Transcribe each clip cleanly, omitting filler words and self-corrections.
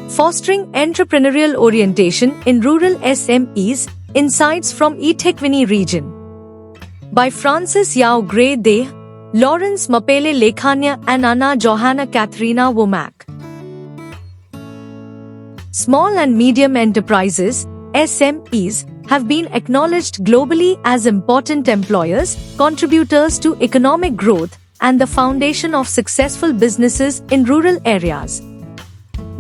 Fostering Entrepreneurial Orientation in Rural SMEs, Insights from eThekwini Region. By Francis Yao Gray De, Lawrence Mapele Lekhania and Anna Johanna Katharina Womack. Small and medium enterprises, SMEs, have been acknowledged globally as important employers, contributors to economic growth, and the foundation of successful businesses in rural areas.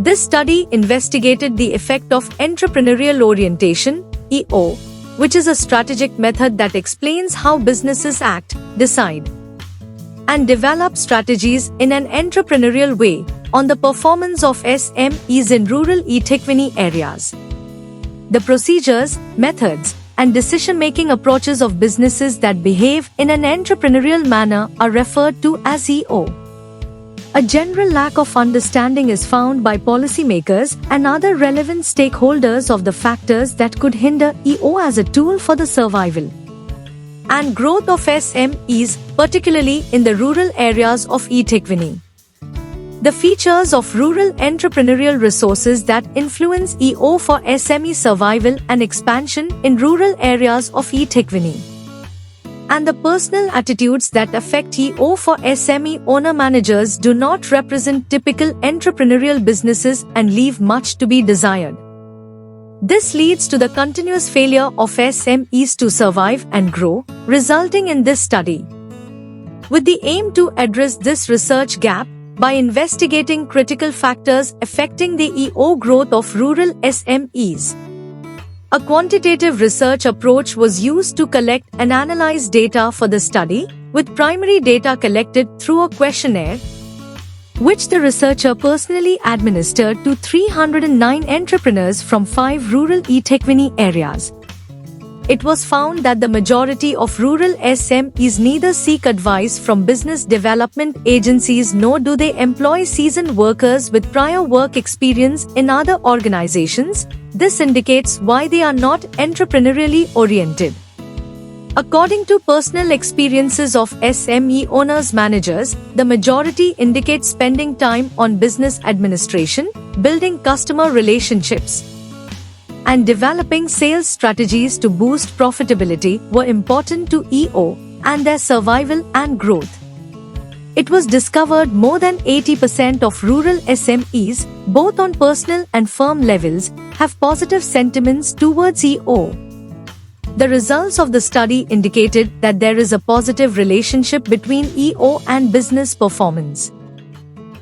This study investigated the effect of entrepreneurial orientation, EO, which is a strategic method that explains how businesses act, decide, and develop strategies in an entrepreneurial way on the performance of SMEs in rural eThekwini areas. The procedures, methods, and decision-making approaches of businesses that behave in an entrepreneurial manner are referred to as EO. A general lack of understanding is found by policymakers and other relevant stakeholders of the factors that could hinder EO as a tool for the survival and growth of SMEs, particularly in the rural areas of eThekwini. The features of rural entrepreneurial resources that influence EO for SME survival and expansion in rural areas of eThekwini, and the personal attitudes that affect EO for SME owner-managers do not represent typical entrepreneurial businesses and leave much to be desired. This leads to the continuous failure of SMEs to survive and grow, resulting in this study. With the aim to address this research gap, by investigating critical factors affecting the EO growth of rural SMEs, a quantitative research approach was used to collect and analyze data for the study, with primary data collected through a questionnaire, which the researcher personally administered to 309 entrepreneurs from 5 rural eThekwini areas. It was found that the majority of rural SMEs neither seek advice from business development agencies nor do they employ seasoned workers with prior work experience in other organizations. This indicates why they are not entrepreneurially oriented. According to personal experiences of SME owners managers, the majority indicate spending time on business administration, building customer relationships, and developing sales strategies to boost profitability were important to EO and their survival and growth. It was discovered more than 80% of rural SMEs, both on personal and firm levels, have positive sentiments towards EO. The results of the study indicated that there is a positive relationship between EO and business performance.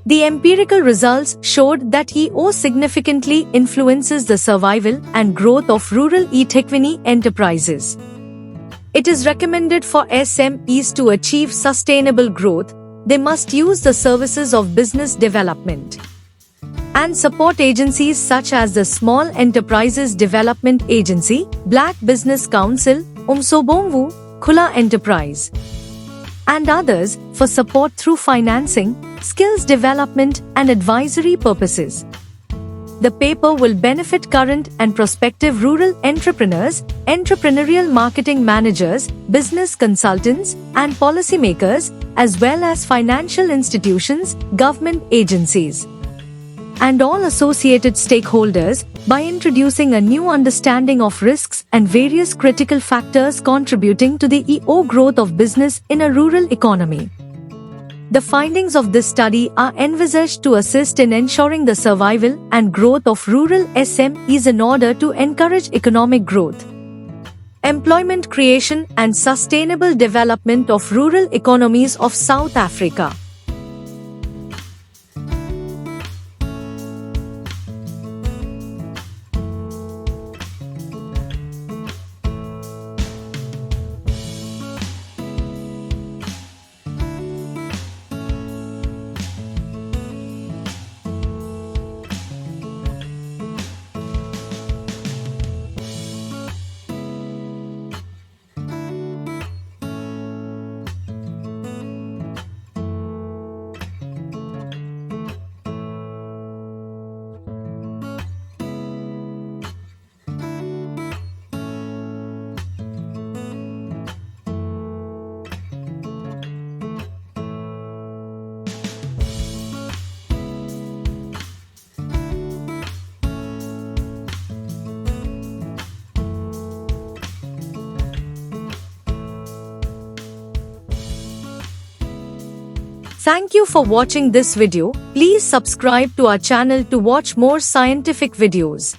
The empirical results showed that EO significantly influences the survival and growth of rural eThekwini enterprises. It is recommended for SMEs to achieve sustainable growth. They must use the services of business development and support agencies such as the Small Enterprises Development Agency, Black Business Council, Umsobomvu, Khula Enterprise, and others for support through financing, skills development, and advisory purposes. The paper will benefit current and prospective rural entrepreneurs, entrepreneurial marketing managers, business consultants, and policymakers, as well as financial institutions, government agencies, and all associated stakeholders, by introducing a new understanding of risks and various critical factors contributing to the EO growth of business in a rural economy. The findings of this study are envisaged to assist in ensuring the survival and growth of rural SMEs in order to encourage economic growth, employment creation, and sustainable development of rural economies of South Africa. Thank you for watching this video. Please subscribe to our channel to watch more scientific videos.